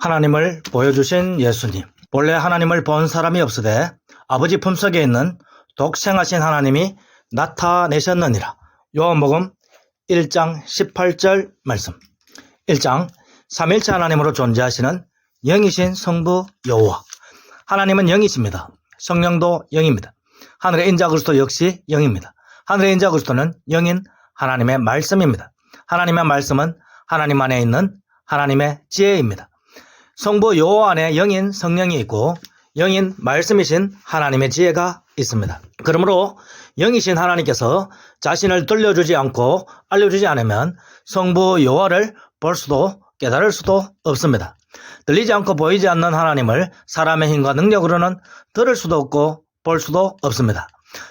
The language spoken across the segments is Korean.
하나님을 보여주신 예수님. 본래 하나님을 본 사람이 없으되 아버지 품속에 있는 독생하신 하나님이 나타내셨느니라. 요한복음 1장 18절 말씀. 1장 삼일체 하나님으로 존재하시는 영이신 성부 여호와. 하나님은 영이십니다. 성령도 영입니다. 하늘의 인자 그리스도 역시 영입니다. 하늘의 인자 그리스도는 영인 하나님의 말씀입니다. 하나님의 말씀은 하나님 안에 있는 하나님의 지혜입니다. 성부 여호와 안에 영인 성령이 있고 영인 말씀이신 하나님의 지혜가 있습니다. 그러므로 영이신 하나님께서 자신을 들려주지 않고 알려주지 않으면 성부 여호와를 볼 수도 깨달을 수도 없습니다. 들리지 않고 보이지 않는 하나님을 사람의 힘과 능력으로는 들을 수도 없고 볼 수도 없습니다.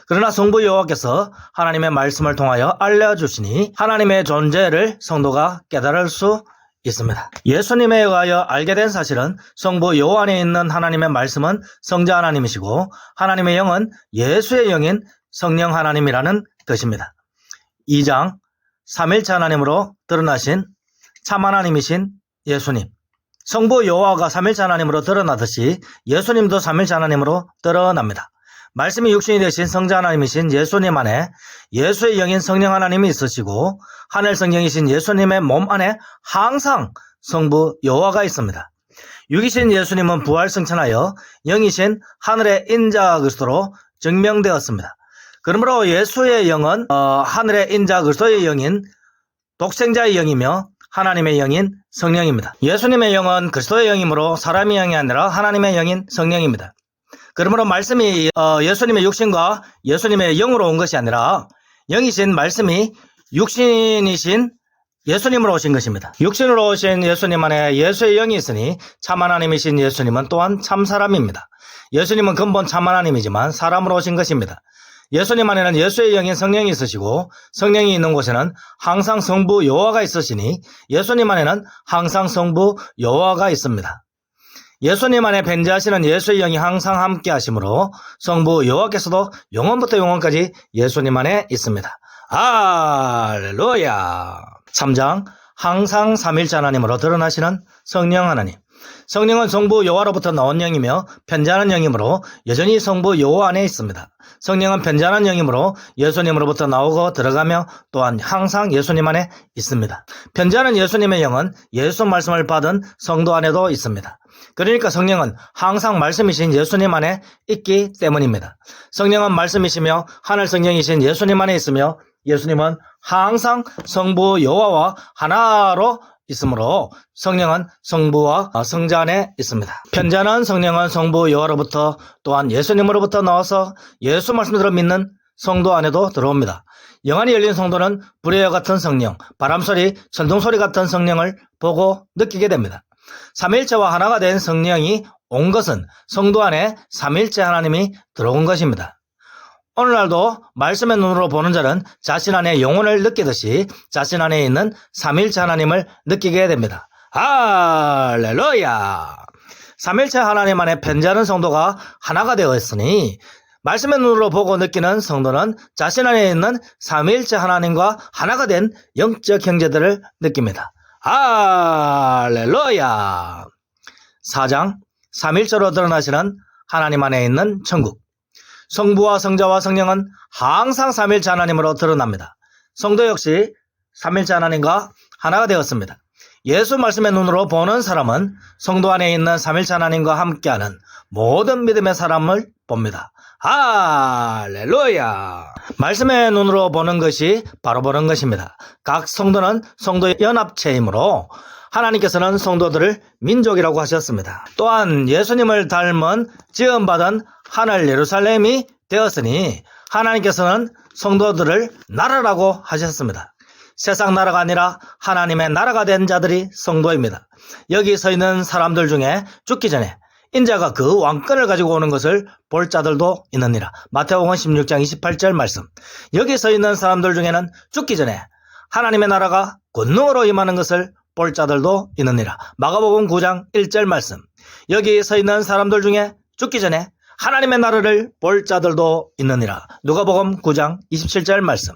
그러나 성부 여호와께서 하나님의 말씀을 통하여 알려주시니 하나님의 존재를 성도가 깨달을 수 있습니다. 예수님에 의하여 알게 된 사실은 성부 여호와 안에 있는 하나님의 말씀은 성자 하나님이시고 하나님의 영은 예수의 영인 성령 하나님이라는 뜻입니다. 2장 삼일체 하나님으로 드러나신 참 하나님이신 예수님. 성부 여호와가 삼일체 하나님으로 드러나듯이 예수님도 삼일체 하나님으로 드러납니다. 말씀이 육신이 되신 성자 하나님이신 예수님 안에 예수의 영인 성령 하나님이 있으시고 하늘 성령이신 예수님의 몸 안에 항상 성부 여호와가 있습니다. 육이신 예수님은 부활 승천하여 영이신 하늘의 인자 그리스도로 증명되었습니다. 그러므로 예수의 영은 하늘의 인자 그리스도의 영인 독생자의 영이며 하나님의 영인 성령입니다. 예수님의 영은 그리스도의 영이므로 사람의 영이 아니라 하나님의 영인 성령입니다. 그러므로 말씀이 예수님의 육신과 예수님의 영으로 온 것이 아니라 영이신 말씀이 육신이신 예수님으로 오신 것입니다. 육신으로 오신 예수님 안에 예수의 영이 있으니 참 하나님이신 예수님은 또한 참 사람입니다. 예수님은 근본 참 하나님이지만 사람으로 오신 것입니다. 예수님 안에는 예수의 영인 성령이 있으시고 성령이 있는 곳에는 항상 성부 여호와가 있으시니 예수님 안에는 항상 성부 여호와가 있습니다. 예수님 안에 변재하시는 예수의 영이 항상 함께 하시므로 성부 여호와께서도 영원부터 영원까지 예수님 안에 있습니다. 할렐루야. 3장 항상 삼일체 하나님으로 드러나시는 성령 하나님. 성령은 성부 여호와로부터 나온 영이며 편재하는 영이므로 여전히 성부 여호와 안에 있습니다. 성령은 편재하는 영이므로 예수님으로부터 나오고 들어가며 또한 항상 예수님 안에 있습니다. 편재하는 예수님의 영은 예수 말씀을 받은 성도 안에도 있습니다. 그러니까 성령은 항상 말씀이신 예수님 안에 있기 때문입니다. 성령은 말씀이시며 하늘 성령이신 예수님 안에 있으며 예수님은 항상 성부 여호와와 하나로 있으므로 성령은 성부와 성자 안에 있습니다. 편재하는 성령은 성부 여호와로부터 또한 예수님으로부터 나와서 예수 말씀대로 믿는 성도 안에도 들어옵니다. 영안이 열린 성도는 불의와 같은 성령, 바람소리, 천둥소리 같은 성령을 보고 느끼게 됩니다. 삼일체와 하나가 된 성령이 온 것은 성도 안에 삼일체 하나님이 들어온 것입니다. 오늘날도 말씀의 눈으로 보는 자는 자신 안에 영혼을 느끼듯이 자신 안에 있는 삼일체 하나님을 느끼게 됩니다. 할렐루야. 삼일체 하나님 안에 편재하는 성도가 하나가 되어 있으니 말씀의 눈으로 보고 느끼는 성도는 자신 안에 있는 삼일체 하나님과 하나가 된 영적 형제들을 느낍니다. 할렐루야. 4장 삼일체로 드러나시는 하나님 안에 있는 천국. 성부와 성자와 성령은 항상 삼일체 하나님으로 드러납니다. 성도 역시 삼일체 하나님과 하나가 되었습니다. 예수 말씀의 눈으로 보는 사람은 성도 안에 있는 삼일체 하나님과 함께하는 모든 믿음의 사람을 봅니다. 할렐루야. 말씀의 눈으로 보는 것이 바로 보는 것입니다. 각 성도는 성도의 연합체이므로 하나님께서는 성도들을 민족이라고 하셨습니다. 또한 예수님을 닮은 지음받은 하늘 예루살렘이 되었으니 하나님께서는 성도들을 나라라고 하셨습니다. 세상 나라가 아니라 하나님의 나라가 된 자들이 성도입니다. 여기 서 있는 사람들 중에 죽기 전에 인자가 그 왕권을 가지고 오는 것을 볼 자들도 있느니라. 마태복음 16장 28절 말씀. 여기 서 있는 사람들 중에는 죽기 전에 하나님의 나라가 권능으로 임하는 것을 볼 자들도 있느니라. 마가복음 9장 1절 말씀. 여기 서 있는 사람들 중에 죽기 전에 하나님의 나라를 볼 자들도 있느니라. 누가복음 9장 27절 말씀.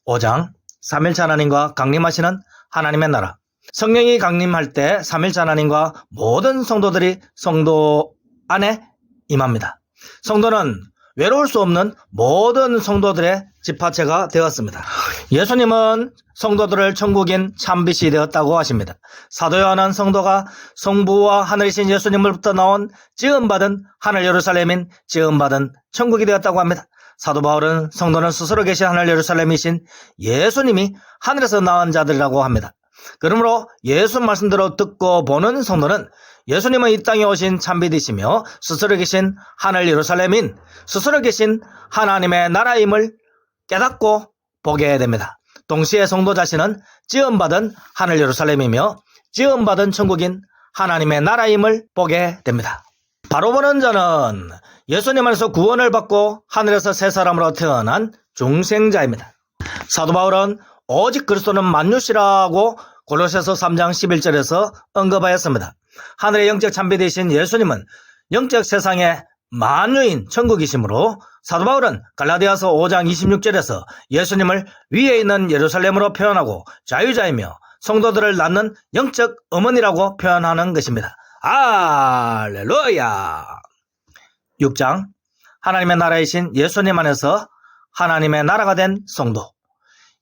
5장 삼일체 하나님과 강림하시는 하나님의 나라. 성령이 강림할 때 삼일째 하나님과 모든 성도들이 성도 안에 임합니다. 성도는 외로울 수 없는 모든 성도들의 집합체가 되었습니다. 예수님은 성도들을 천국인 참빛이 되었다고 하십니다. 사도 요한은 성도가 성부와 하늘이신 예수님으로부터 나온 지음받은 하늘 예루살렘인 지음받은 천국이 되었다고 합니다. 사도 바울은 성도는 스스로 계신 하늘 예루살렘이신 예수님이 하늘에서 낳은 자들이라고 합니다. 그러므로 예수 말씀대로 듣고 보는 성도는 예수님은 이 땅에 오신 참빛이시며 스스로 계신 하늘 예루살렘인 스스로 계신 하나님의 나라임을 깨닫고 보게 됩니다. 동시에 성도 자신은 지음받은 하늘 예루살렘이며 지음받은 천국인 하나님의 나라임을 보게 됩니다. 바로 보는 자는 예수님 안에서 구원을 받고 하늘에서 새 사람으로 태어난 중생자입니다. 사도 바울은 오직 그리스도는 만유시라고 골로새서 3장 11절에서 언급하였습니다. 하늘의 영적 참빛이신 예수님은 영적 세상의 만유인 천국이시므로 사도 바울은 갈라디아서 5장 26절에서 예수님을 위에 있는 예루살렘으로 표현하고 자유자이며 성도들을 낳는 영적 어머니라고 표현하는 것입니다. 할렐루야. 6장 하나님의 나라이신 예수님 안에서 하나님의 나라가 된 성도.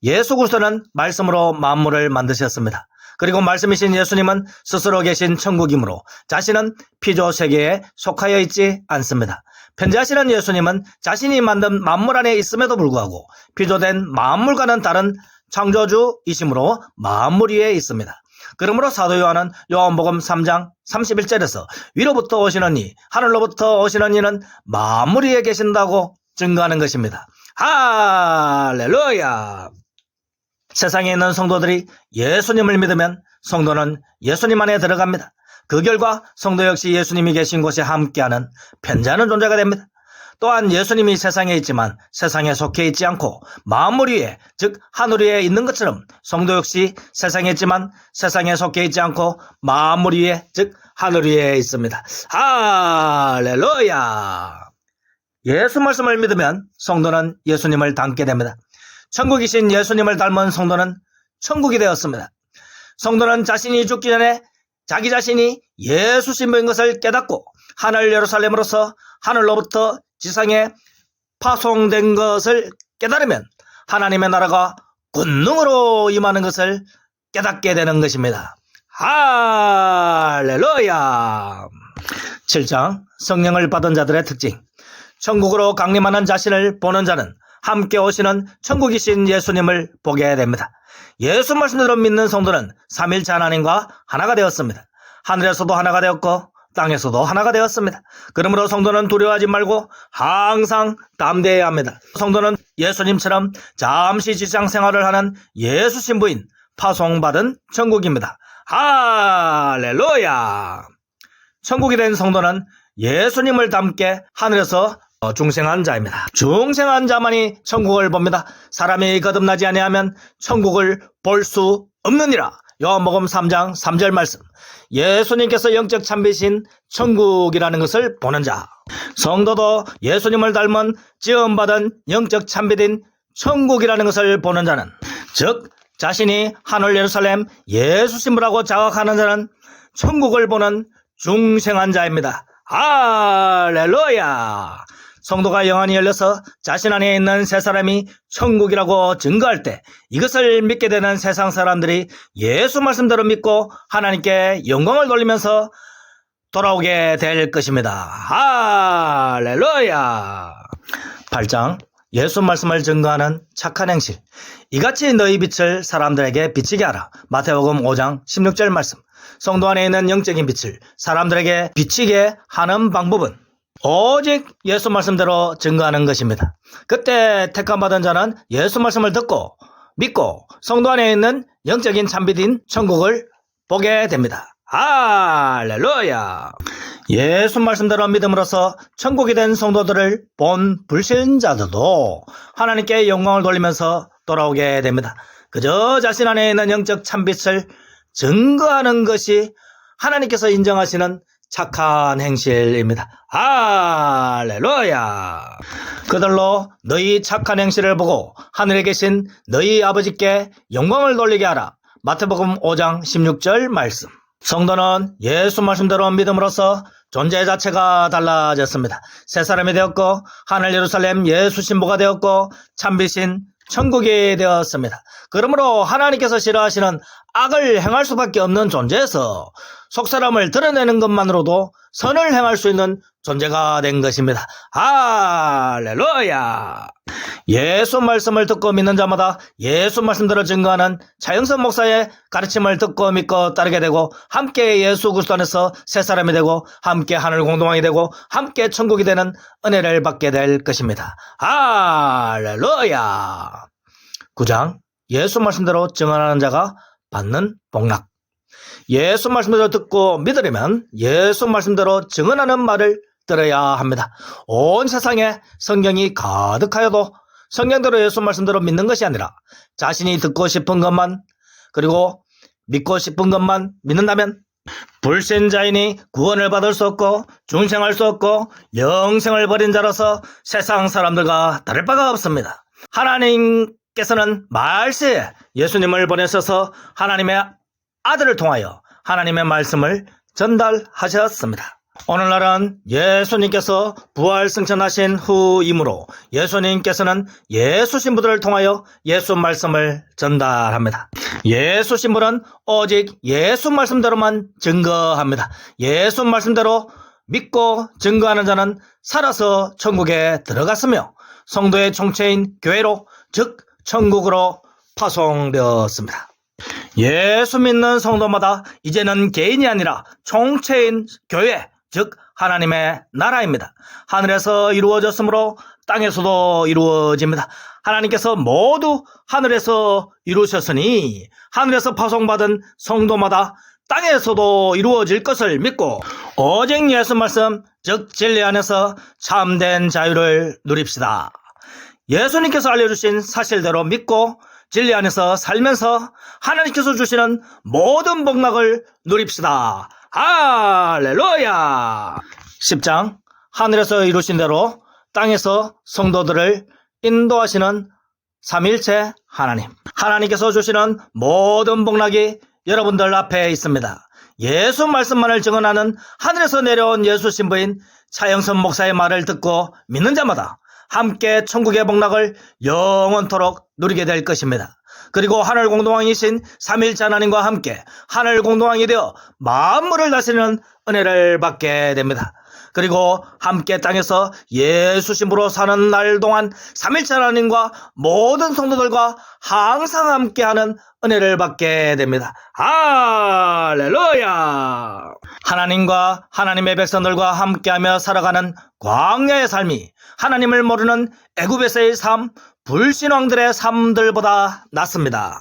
예수 그리스도는 말씀으로 만물을 만드셨습니다. 그리고 말씀이신 예수님은 스스로 계신 천국이므로 자신은 피조 세계에 속하여 있지 않습니다. 편지하시는 예수님은 자신이 만든 만물 안에 있음에도 불구하고 피조된 만물과는 다른 창조주이시므로 만물 위에 있습니다. 그러므로 사도 요한은 요한복음 3장 31절에서 위로부터 오시는 이, 하늘로부터 오시는 이는 만물 위에 계신다고 증거하는 것입니다. 할렐루야. 세상에 있는 성도들이 예수님을 믿으면 성도는 예수님 안에 들어갑니다. 그 결과 성도 역시 예수님이 계신 곳에 함께하는 편지하는 존재가 됩니다. 또한 예수님이 세상에 있지만 세상에 속해 있지 않고 만물 위에, 즉 하늘 위에 있는 것처럼 성도 역시 세상에 있지만 세상에 속해 있지 않고 만물 위에, 즉 하늘 위에 있습니다. 할렐루야. 예수 말씀을 믿으면 성도는 예수님을 닮게 됩니다. 천국이신 예수님을 닮은 성도는 천국이 되었습니다. 성도는 자신이 죽기 전에 자기 자신이 예수 신부인 것을 깨닫고 하늘 예루살렘으로서 하늘로부터 지상에 파송된 것을 깨달으면 하나님의 나라가 권능으로 임하는 것을 깨닫게 되는 것입니다. 할렐루야. 7장 성령을 받은 자들의 특징. 천국으로 강림하는 자신을 보는 자는 함께 오시는 천국이신 예수님을 보게 됩니다. 예수 말씀대로 믿는 성도는 삼일째 하나님과 하나가 되었습니다. 하늘에서도 하나가 되었고 땅에서도 하나가 되었습니다. 그러므로 성도는 두려워하지 말고 항상 담대해야 합니다. 성도는 예수님처럼 잠시 지상 생활을 하는 예수 신부인 파송받은 천국입니다. 할렐루야. 천국이 된 성도는 예수님을 닮게 하늘에서 중생한 자입니다. 중생한 자만이 천국을 봅니다. 사람이 거듭나지 아니하면 천국을 볼 수 없느니라. 요한복음 3장 3절 말씀. 예수님께서 영적 참빛인 천국이라는 것을 보는 자. 성도도 예수님을 닮은 지음받은 영적 참빛인 천국이라는 것을 보는 자는, 즉 자신이 하늘 예루살렘 예수 신부라고 자각하는 자는 천국을 보는 중생한 자입니다. 할렐루야. 성도가 영안이 열려서 자신 안에 있는 새 사람이 천국이라고 증거할 때 이것을 믿게 되는 세상 사람들이 예수 말씀대로 믿고 하나님께 영광을 돌리면서 돌아오게 될 것입니다. 할렐루야. 8장 예수 말씀을 증거하는 착한 행실. 이같이 너희 빛을 사람들에게 비치게 하라. 마태복음 5장 16절 말씀. 성도 안에 있는 영적인 빛을 사람들에게 비치게 하는 방법은 오직 예수 말씀대로 증거하는 것입니다. 그때 택함받은 자는 예수 말씀을 듣고 믿고 성도 안에 있는 영적인 참빛인 천국을 보게 됩니다. 할렐루야. 예수 말씀대로 믿음으로써 천국이 된 성도들을 본 불신자들도 하나님께 영광을 돌리면서 돌아오게 됩니다. 그저 자신 안에 있는 영적 참빛을 증거하는 것이 하나님께서 인정하시는 착한 행실입니다. 할렐루야. 그들로 너희 착한 행실을 보고 하늘에 계신 너희 아버지께 영광을 돌리게 하라. 마태복음 5장 16절 말씀. 성도는 예수 말씀대로 믿음으로써 존재 자체가 달라졌습니다. 새 사람이 되었고 하늘 예루살렘 예수 신부가 되었고 참비신 천국이 되었습니다. 그러므로 하나님께서 싫어하시는 악을 행할 수밖에 없는 존재에서 속사람을 드러내는 것만으로도 선을 행할 수 있는 존재가 된 것입니다. 할렐루야! 예수 말씀을 듣고 믿는 자마다 예수 말씀대로 증거하는 차영선 목사의 가르침을 듣고 믿고 따르게 되고 함께 예수 그리스도 안에서 새 사람이 되고 함께 하늘 공동왕이 되고 함께 천국이 되는 은혜를 받게 될 것입니다. 할렐루야! 9장 예수 말씀대로 증언하는 자가 받는 복락. 예수 말씀대로 듣고 믿으려면 예수 말씀대로 증언하는 말을 들어야 합니다. 온 세상에 성경이 가득하여도 성경대로 예수 말씀대로 믿는 것이 아니라 자신이 듣고 싶은 것만 그리고 믿고 싶은 것만 믿는다면 불신자이니 구원을 받을 수 없고 중생할 수 없고 영생을 버린 자로서 세상 사람들과 다를 바가 없습니다. 하나님께서는 말세에 예수님을 보내셔서 하나님의 아들을 통하여 하나님의 말씀을 전달하셨습니다. 오늘날은 예수님께서 부활 승천하신 후이므로 예수님께서는 예수 신부들을 통하여 예수 말씀을 전달합니다. 예수 신부는 오직 예수 말씀대로만 증거합니다. 예수 말씀대로 믿고 증거하는 자는 살아서 천국에 들어갔으며 성도의 총체인 교회로 즉 천국으로 파송되었습니다. 예수 믿는 성도마다 이제는 개인이 아니라 총체인 교회 즉 하나님의 나라입니다. 하늘에서 이루어졌으므로 땅에서도 이루어집니다. 하나님께서 모두 하늘에서 이루셨으니 하늘에서 파송받은 성도마다 땅에서도 이루어질 것을 믿고 오직 예수 말씀 즉 진리 안에서 참된 자유를 누립시다. 예수님께서 알려주신 사실대로 믿고 진리 안에서 살면서 하나님께서 주시는 모든 복락을 누립시다. 할렐루야! 10장 하늘에서 이루신 대로 땅에서 성도들을 인도하시는 삼위일체 하나님. 하나님께서 주시는 모든 복락이 여러분들 앞에 있습니다. 예수 말씀만을 증언하는 하늘에서 내려온 예수 신부인 차영선 목사의 말을 듣고 믿는 자마다 함께 천국의 복락을 영원토록 누리게 될 것입니다. 그리고 하늘 공동왕이신 삼위일체 하나님과 함께 하늘 공동왕이 되어 만물을 다스리는 은혜를 받게 됩니다. 그리고 함께 땅에서 예수 신부로 사는 날 동안 삼위일체 하나님과 모든 성도들과 항상 함께하는 은혜를 받게 됩니다. 할렐루야! 하나님과 하나님의 백성들과 함께하며 살아가는 광야의 삶이 하나님을 모르는 애굽에서의 삶, 불신왕들의 삶들보다 낫습니다.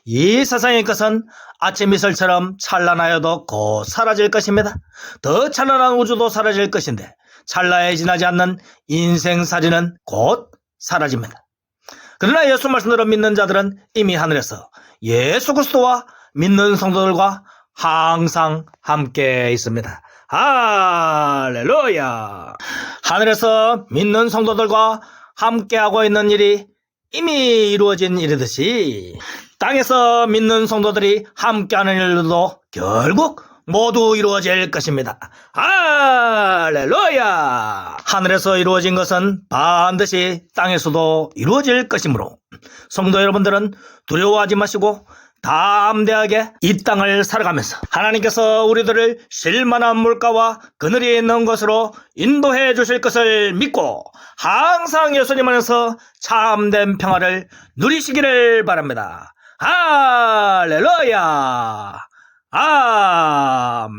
이 세상의 것은 아침 이슬처럼 찬란하여도 곧 사라질 것입니다. 더 찬란한 우주도 사라질 것인데 찰나에 지나지 않는 인생살이는 곧 사라집니다. 그러나 예수 말씀대로 믿는 자들은 이미 하늘에서 예수 그리스도와 믿는 성도들과 항상 함께 있습니다. 할렐루야! 하늘에서 믿는 성도들과 함께하고 있는 일이 이미 이루어진 일이듯이 땅에서 믿는 성도들이 함께하는 일도 결국 모두 이루어질 것입니다. 할렐루야! 하늘에서 이루어진 것은 반드시 땅에서도 이루어질 것이므로 성도 여러분들은 두려워하지 마시고 담대하게 이 땅을 살아가면서 하나님께서 우리들을 쉴만한 물가와 그늘이 있는 곳으로 인도해 주실 것을 믿고 항상 예수님 안에서 참된 평화를 누리시기를 바랍니다. 할렐루야! 아멘!